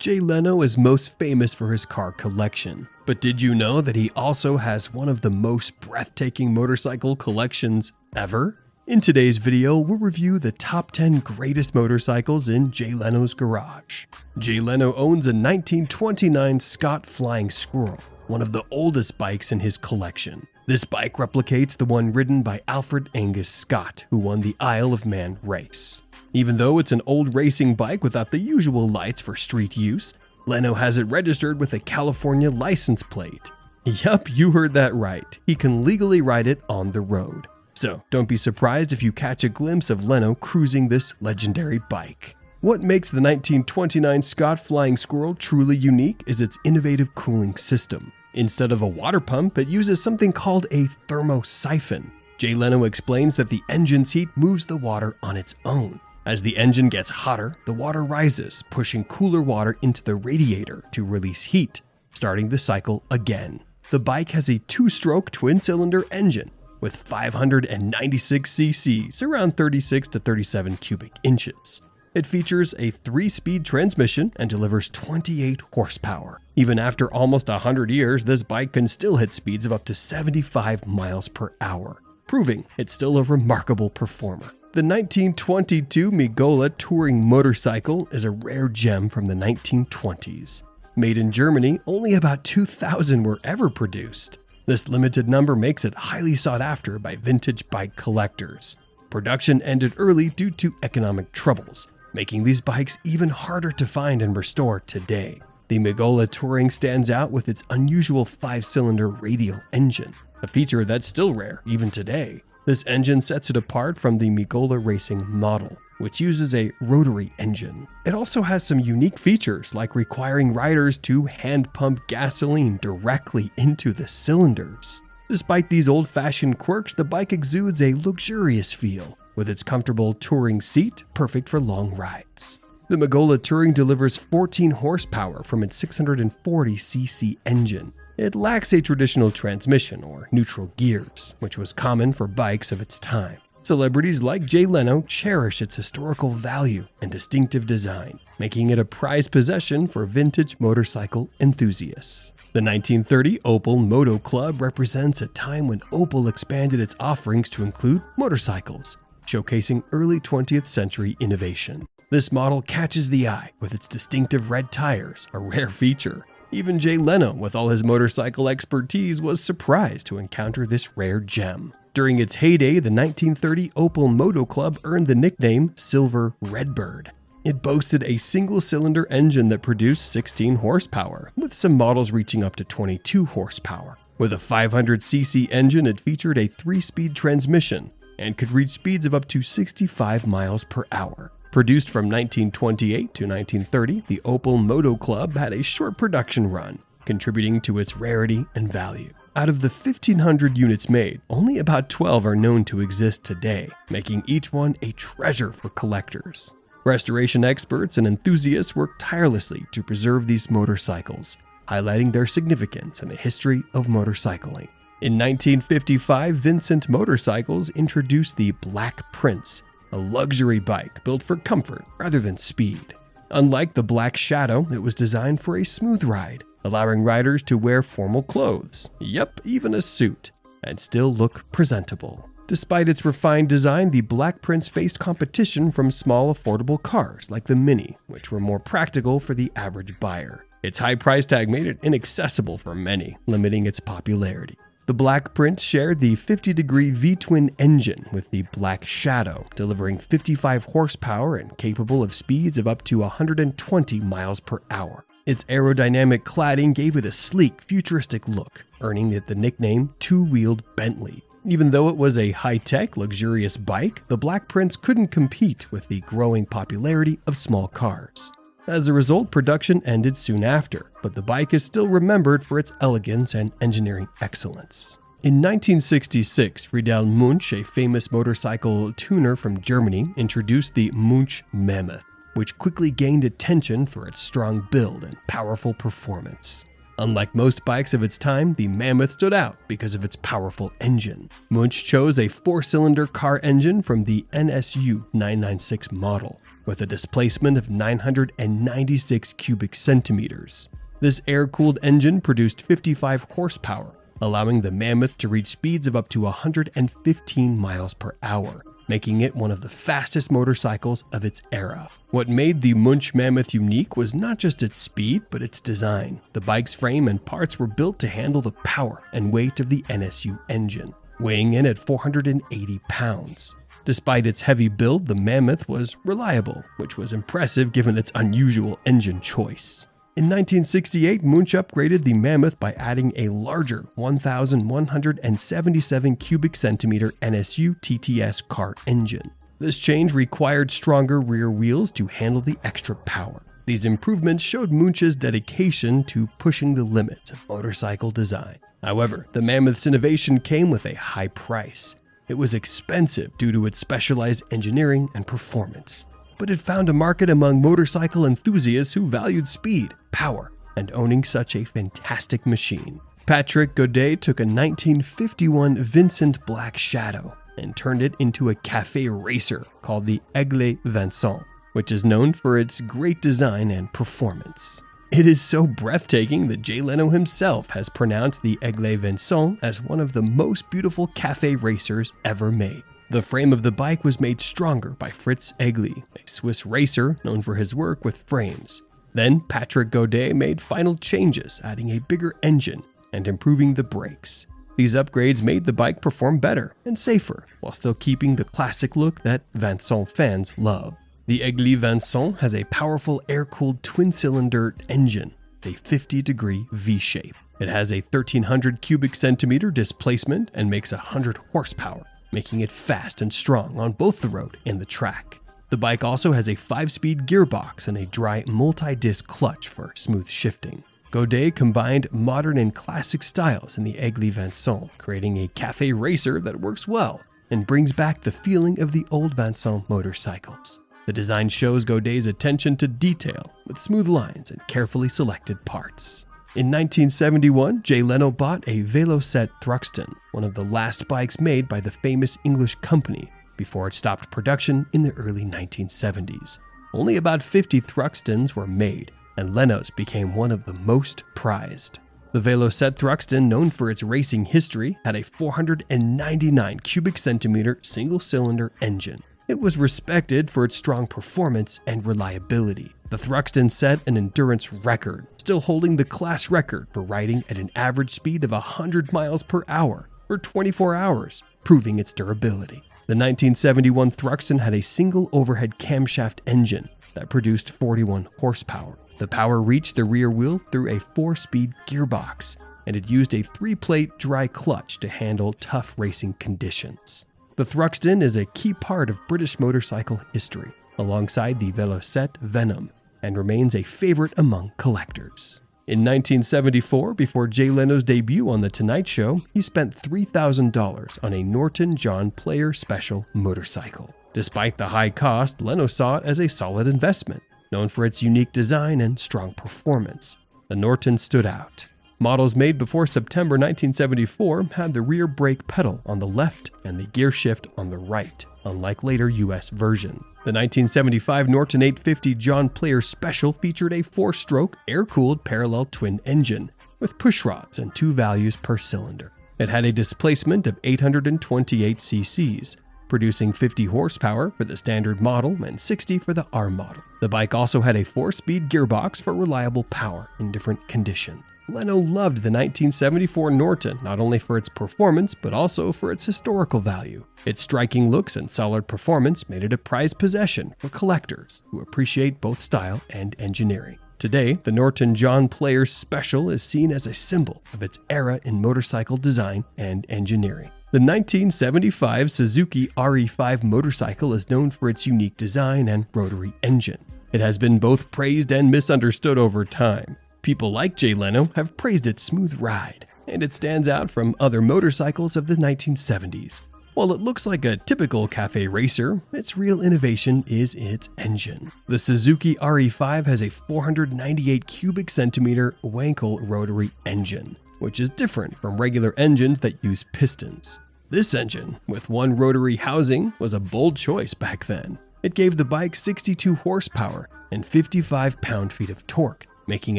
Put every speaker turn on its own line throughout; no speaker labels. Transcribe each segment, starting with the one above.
Jay Leno is most famous for his car collection, but did you know that he also has one of the most breathtaking motorcycle collections ever? In today's video, we'll review the top 10 greatest motorcycles in Jay Leno's garage. Jay Leno owns a 1929 Scott Flying Squirrel, one of the oldest bikes in his collection. This bike replicates the one ridden by Alfred Angus Scott, who won the Isle of Man race. Even though it's an old racing bike without the usual lights for street use, Leno has it registered with a California license plate. Yup, you heard that right. He can legally ride it on the road. So don't be surprised if you catch a glimpse of Leno cruising this legendary bike. What makes the 1929 Scott Flying Squirrel truly unique is its innovative cooling system. Instead of a water pump, it uses something called a thermosiphon. Jay Leno explains that the engine's heat moves the water on its own. As the engine gets hotter, the water rises, pushing cooler water into the radiator to release heat, starting the cycle again. The bike has a two-stroke twin-cylinder engine with 596 cc's, around 36 to 37 cubic inches. It features a 3-speed transmission and delivers 28 horsepower. Even after almost 100 years, this bike can still hit speeds of up to 75 miles per hour, proving it's still a remarkable performer. The 1922 Migola touring motorcycle is a rare gem from the 1920s. Made in Germany, only about 2,000 were ever produced. This limited number makes it highly sought after by vintage bike collectors. Production ended early due to economic troubles, making these bikes even harder to find and restore today. The Migola Touring stands out with its unusual 5-cylinder radial engine, a feature that's still rare even today. This engine sets it apart from the Migola Racing model, which uses a rotary engine. It also has some unique features like requiring riders to hand pump gasoline directly into the cylinders. Despite these old-fashioned quirks, the bike exudes a luxurious feel, with its comfortable touring seat perfect for long rides. The Migola Touring delivers 14 horsepower from its 640cc engine. It lacks a traditional transmission or neutral gears, which was common for bikes of its time. Celebrities like Jay Leno cherish its historical value and distinctive design, making it a prized possession for vintage motorcycle enthusiasts. The 1930 Opel Moto Club represents a time when Opel expanded its offerings to include motorcycles, showcasing early 20th century innovation. This model catches the eye with its distinctive red tires, a rare feature. Even Jay Leno, with all his motorcycle expertise, was surprised to encounter this rare gem. During its heyday, the 1930 Opel Moto Club earned the nickname Silver Redbird. It boasted a single-cylinder engine that produced 16 horsepower, with some models reaching up to 22 horsepower. With a 500cc engine, it featured a 3-speed transmission and could reach speeds of up to 65 miles per hour. Produced from 1928 to 1930, the Opel Moto Club had a short production run, contributing to its rarity and value. Out of the 1,500 units made, only about 12 are known to exist today, making each one a treasure for collectors. Restoration experts and enthusiasts work tirelessly to preserve these motorcycles, highlighting their significance in the history of motorcycling. In 1955, Vincent Motorcycles introduced the Black Prince, a luxury bike built for comfort rather than speed. Unlike the Black Shadow, it was designed for a smooth ride, allowing riders to wear formal clothes, yep, even a suit, and still look presentable. Despite its refined design, the Black Prince faced competition from small, affordable cars like the Mini, which were more practical for the average buyer. Its high price tag made it inaccessible for many, limiting its popularity. The Black Prince shared the 50-degree V-twin engine with the Black Shadow, delivering 55 horsepower and capable of speeds of up to 120 miles per hour. Its aerodynamic cladding gave it a sleek, futuristic look, earning it the nickname Two-Wheeled Bentley. Even though it was a high-tech, luxurious bike, the Black Prince couldn't compete with the growing popularity of small cars. As a result, production ended soon after, but the bike is still remembered for its elegance and engineering excellence. In 1966, Friedel Munch, a famous motorcycle tuner from Germany, introduced the Munch Mammoth, which quickly gained attention for its strong build and powerful performance. Unlike most bikes of its time, the Mammoth stood out because of its powerful engine. Munch chose a 4-cylinder car engine from the NSU 996 model, with a displacement of 996 cubic centimeters. This air-cooled engine produced 55 horsepower, allowing the Mammoth to reach speeds of up to 115 miles per hour, making it one of the fastest motorcycles of its era. What made the Munch Mammoth unique was not just its speed, but its design. The bike's frame and parts were built to handle the power and weight of the NSU engine, weighing in at 480 pounds. Despite its heavy build, the Mammoth was reliable, which was impressive given its unusual engine choice. In 1968, Munch upgraded the Mammoth by adding a larger 1,177 cubic centimeter NSU TTS car engine. This change required stronger rear wheels to handle the extra power. These improvements showed Munch's dedication to pushing the limits of motorcycle design. However, the Mammoth's innovation came with a high price. It was expensive due to its specialized engineering and performance, but it found a market among motorcycle enthusiasts who valued speed, power, and owning such a fantastic machine. Patrick Godet took a 1951 Vincent Black Shadow and turned it into a cafe racer called the Aigle Vincent, which is known for its great design and performance. It is so breathtaking that Jay Leno himself has pronounced the Aigle Vincent as one of the most beautiful cafe racers ever made. The frame of the bike was made stronger by Fritz Aigle, a Swiss racer known for his work with frames. Then Patrick Godet made final changes, adding a bigger engine and improving the brakes. These upgrades made the bike perform better and safer, while still keeping the classic look that Vincent fans love. The Aigle Vincent has a powerful air-cooled twin-cylinder engine, a 50-degree V-shape. It has a 1,300 cubic centimeter displacement and makes 100 horsepower, making it fast and strong on both the road and the track. The bike also has a 5-speed gearbox and a dry multi-disc clutch for smooth shifting. Godet combined modern and classic styles in the Aigle Vincent, creating a cafe racer that works well and brings back the feeling of the old Vincent motorcycles. The design shows Godet's attention to detail with smooth lines and carefully selected parts. In 1971, Jay Leno bought a Velocette Thruxton, one of the last bikes made by the famous English company, before it stopped production in the early 1970s. Only about 50 Thruxtons were made, and Leno's became one of the most prized. The Velocette Thruxton, known for its racing history, had a 499 cubic centimeter single-cylinder engine. It was respected for its strong performance and reliability. The Thruxton set an endurance record, still holding the class record for riding at an average speed of 100 miles per hour for 24 hours, proving its durability. The 1971 Thruxton had a single overhead camshaft engine that produced 41 horsepower. The power reached the rear wheel through a 4-speed gearbox, and it used a 3-plate dry clutch to handle tough racing conditions. The Thruxton is a key part of British motorcycle history, alongside the Velocette Venom, and remains a favorite among collectors. In 1974, before Jay Leno's debut on The Tonight Show, he spent $3,000 on a Norton John Player Special motorcycle. Despite the high cost, Leno saw it as a solid investment, known for its unique design and strong performance. The Norton stood out. Models made before September 1974 had the rear brake pedal on the left and the gear shift on the right, unlike later US versions. The 1975 Norton 850 John Player Special featured a 4-stroke air-cooled parallel twin engine with pushrods and 2 values per cylinder. It had a displacement of 828 cc's, producing 50 horsepower for the standard model and 60 for the R model. The bike also had a 4-speed gearbox for reliable power in different conditions. Leno loved the 1974 Norton not only for its performance but also for its historical value. Its striking looks and solid performance made it a prized possession for collectors who appreciate both style and engineering. Today, the Norton John Player Special is seen as a symbol of its era in motorcycle design and engineering. The 1975 Suzuki RE5 motorcycle is known for its unique design and rotary engine. It has been both praised and misunderstood over time. People like Jay Leno have praised its smooth ride, and it stands out from other motorcycles of the 1970s. While it looks like a typical cafe racer, its real innovation is its engine. The Suzuki RE5 has a 498 cubic centimeter Wankel rotary engine, which is different from regular engines that use pistons. This engine, with one rotary housing, was a bold choice back then. It gave the bike 62 horsepower and 55 pound-feet of torque, making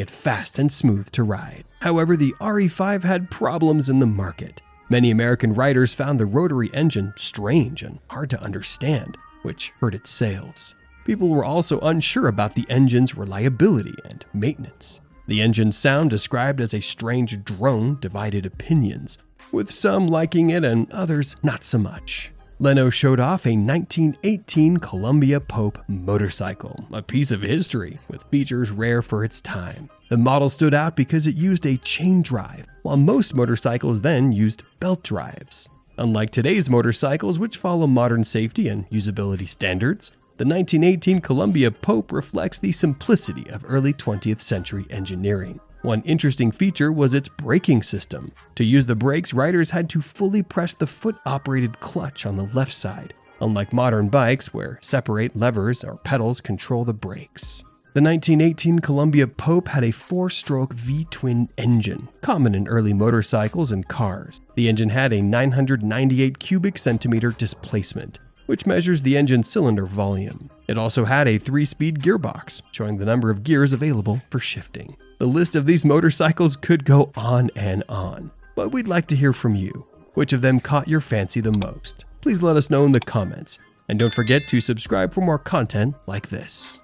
it fast and smooth to ride. However, the RE5 had problems in the market. Many American riders found the rotary engine strange and hard to understand, which hurt its sales. People were also unsure about the engine's reliability and maintenance. The engine's sound described as a strange drone divided opinions, with some liking it and others not so much. Leno'S showed off a 1918 Columbia Pope motorcycle, a piece of history with features rare for its time. The model stood out because it used a chain drive, while most motorcycles then used belt drives. Unlike today's motorcycles, which follow modern safety and usability standards, the 1918 Columbia Pope reflects the simplicity of early 20th century engineering. One interesting feature was its braking system. To use the brakes, riders had to fully press the foot-operated clutch on the left side, unlike modern bikes where separate levers or pedals control the brakes. The 1918 Columbia Pope had a 4-stroke V-twin engine, common in early motorcycles and cars. The engine had a 998 cubic centimeter displacement, which measures the engine's cylinder volume. It also had a 3-speed gearbox, showing the number of gears available for shifting. The list of these motorcycles could go on and on, but we'd like to hear from you. Which of them caught your fancy the most? Please let us know in the comments, and don't forget to subscribe for more content like this.